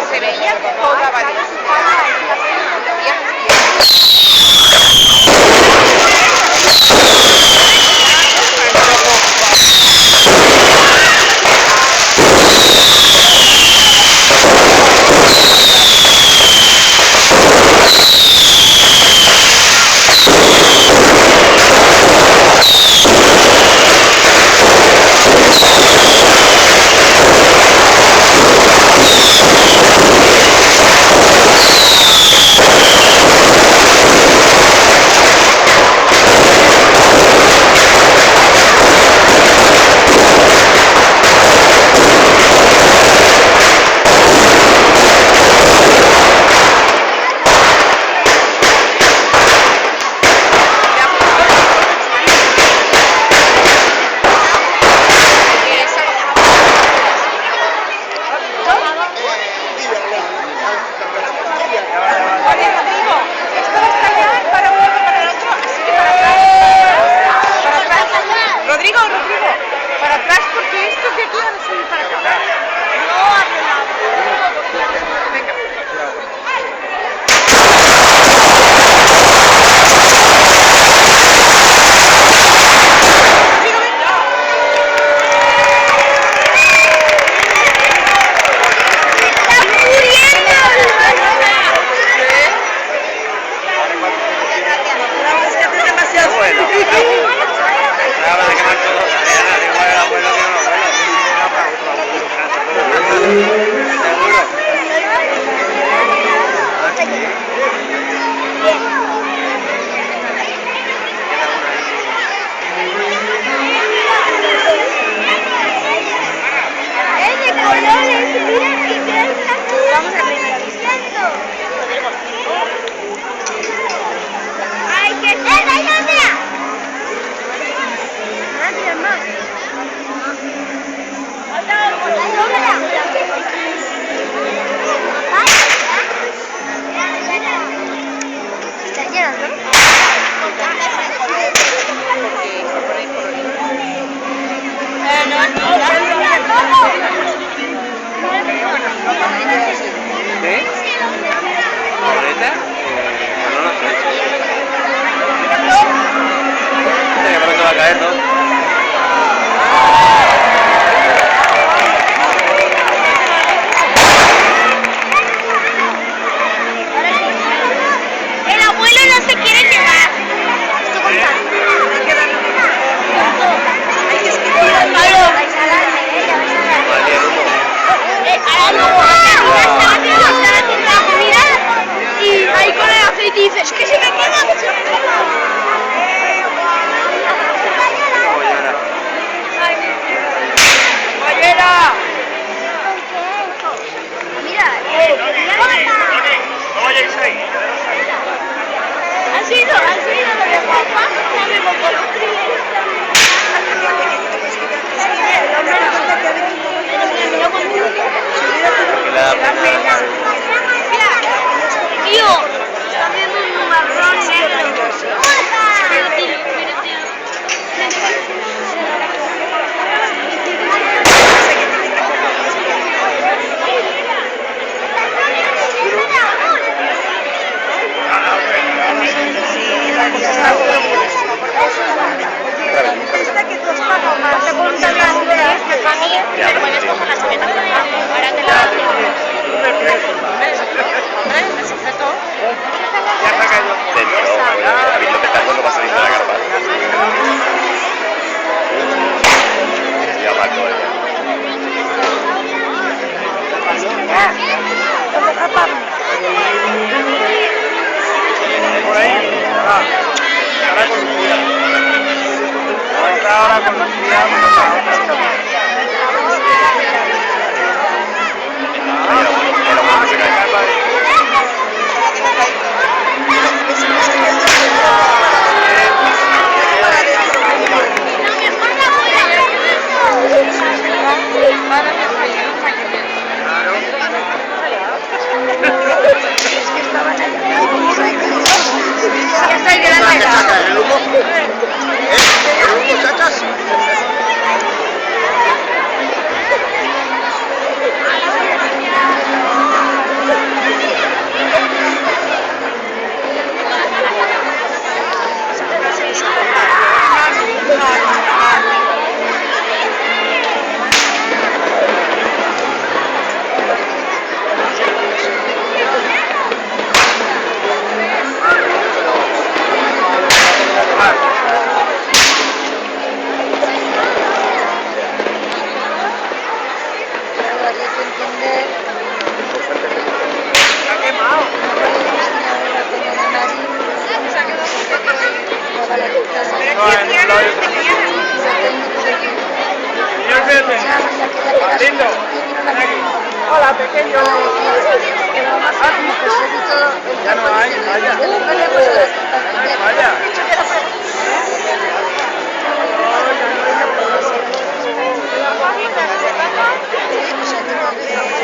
se veía toda Valencia. daría a entender ¿Está quemado? una pena de nariz, toda la quita No, en un lado y otro. Señor Verde, lindo, ven aquí. Hola, pequeño. ¿Has visto? Ya no hay, vaya. Vaya.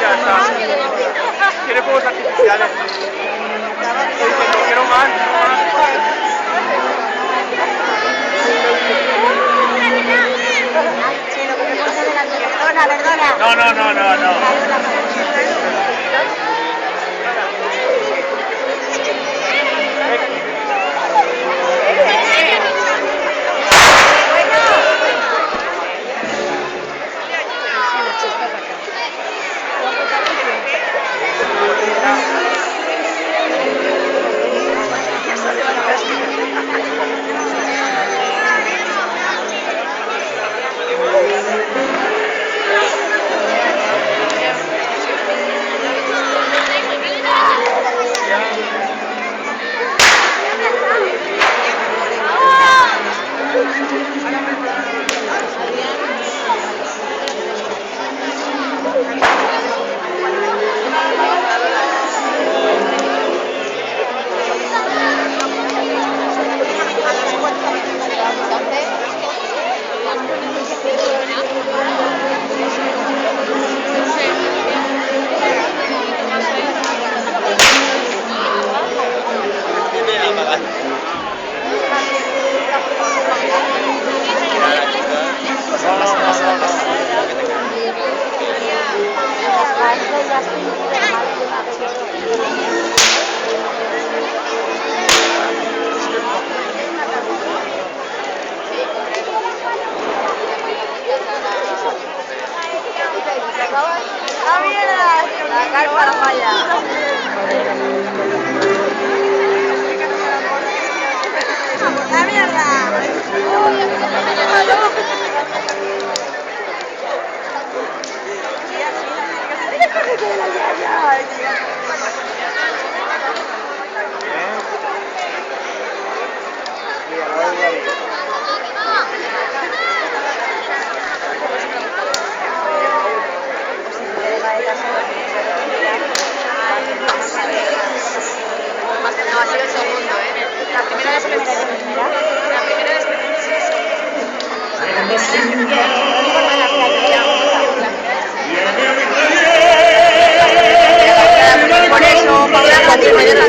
Ya está. Tiene fuegos artificiales. Diciendo, quiero más, quiero más. Perdona. No, no, no, no, no. ¡La mierda! La carpa la falla. ¡La mierda! No, ha sido el segundo, ¿eh? La primera vez que me La primera vez que por eso, Paula, a 10 de la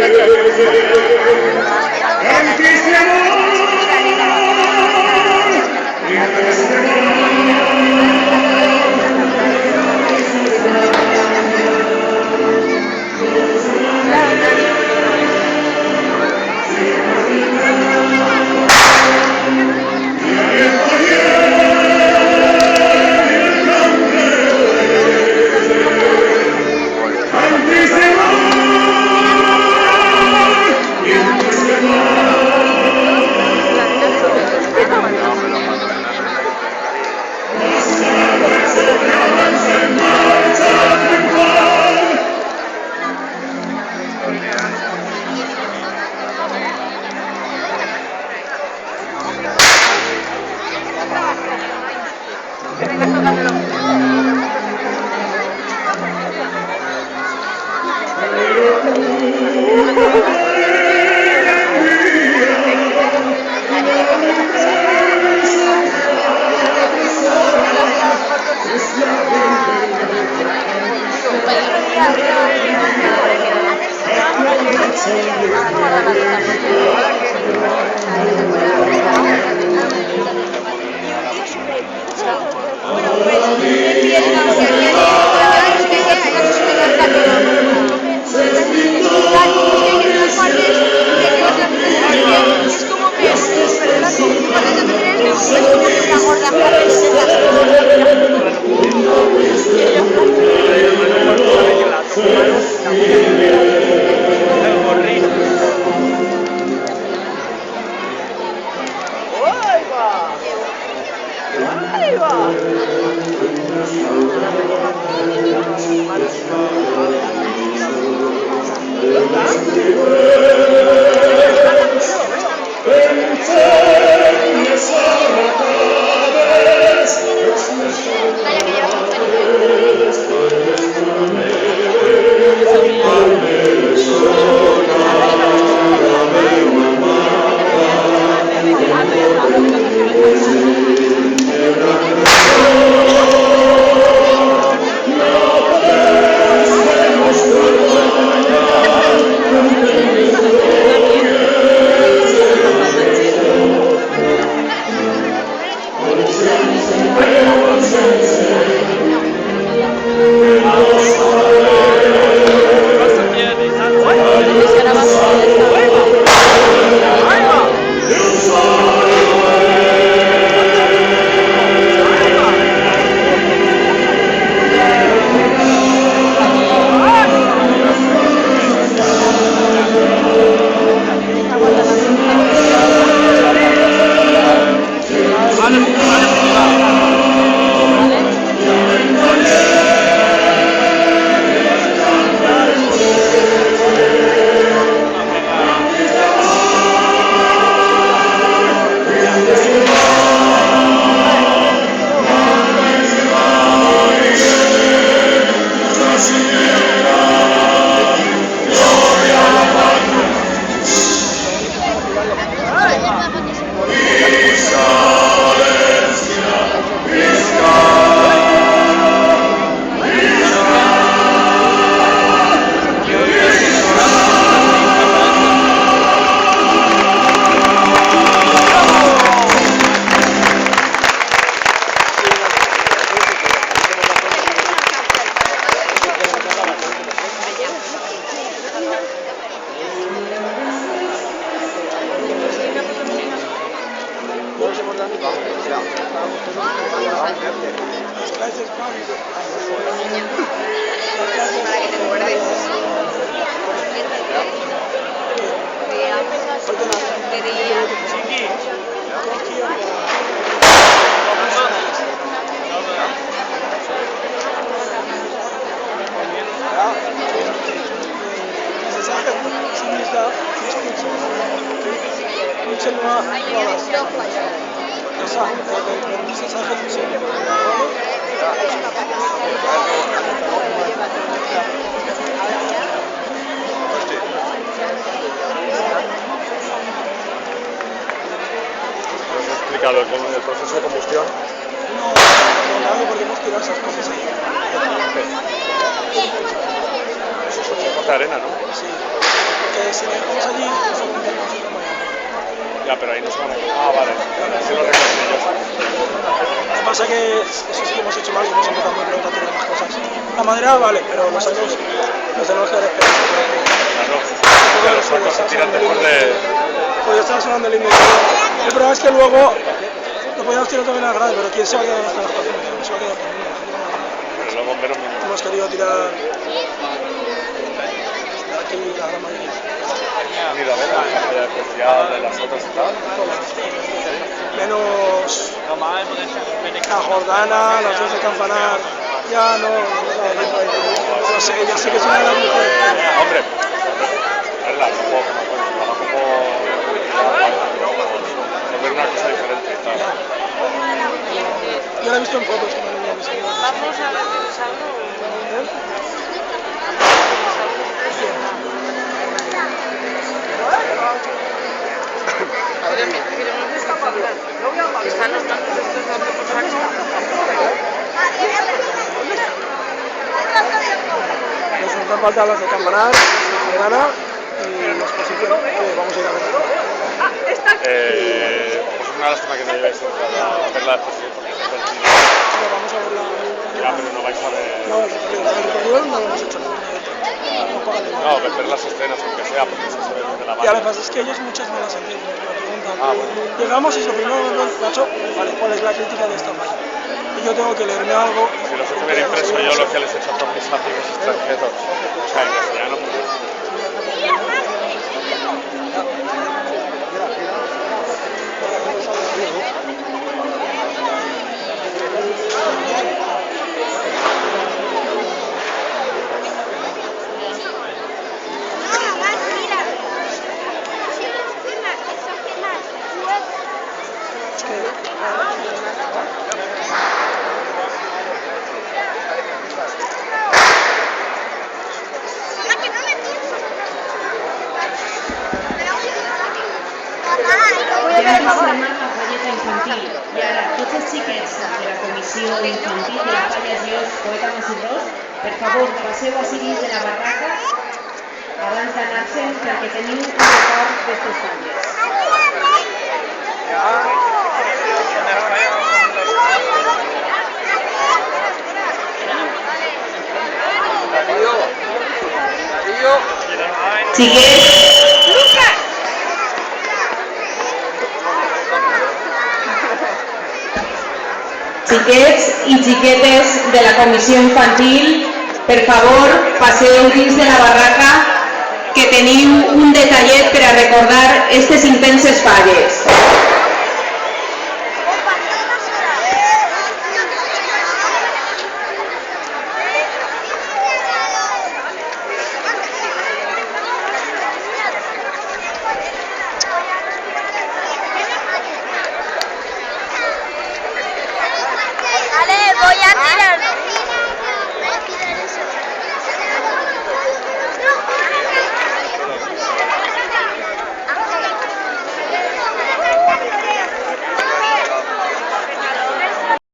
¡Ahí va! Calla, que llevas un pelín. Es grabación de para que te muerdes. ¿Nos has explicado el proceso de combustión? No, porque hemos tirado esas cosas ahí. Eso es 8 de arena, ¿no? Sí, porque si lo dejamos allí, nos encontramos en la mañana. Ya, pero ahí no se van a... Ah, vale. Sí lo recogen ellos. Lo que pasa es que eso sí que hemos hecho mal, hemos empezado a preguntar todas las cosas. La madera vale, pero los años los tenemos que respetar. Claro, esa cosa tiran después de... Pues ya estaba sonando el himno. El problema es que luego lo podíamos tirar también al grado, pero ¿quién se va a quedar hasta las cocinas? No se va a quedar conmigo. Pero los bomberos mismos. Hemos querido tirar aquí la gran mayoría. Han ido a ver la cantidad especial de las otras y tal. Menos la Jordana, las dos de Campanar, ya no sé, ya sé que es una gran mujer. Hombre, es la tampoco ver una cosa diferente y tal. Yo la he visto en fotos con el niño. Vamos a ver están los tantos estos datos para que Nos hacen falta las de Campanar, las de Jordana y la exposición que vamos a ir a ver. Pues una lástima que no llevéis a ver la exposición porque es divertido. Pero vamos a verla. Ya, pero no vais a ver... No, el recorrido no lo hemos hecho nada. No, ver las escenas aunque sea, porque eso se ve desde la Y lo que mano. pasa es que ellos muchas no las entienden. Me preguntan. Ah, bueno. Llegamos y lo primero que me preguntan, Nacho, vale, ¿cuál es la crítica de esta página? Y yo tengo que leerme algo. Si los hubiera impreso yo lo que les he hecho a todos mis amigos extranjeros. O sea, en castellano. por favor. la falleta infantil. I ara, tots els xiquets de la comissió infantil de la Falla Dios Poeta Masirós, per favor, passeu així dins de la barraca abans d'anar-se'n perquè teniu un record d'estes falles. Xiquets i xiquetes de la comissió infantil, per favor, passeu dins de la barraca que teniu un detallet per a recordar aquestes intenses falles.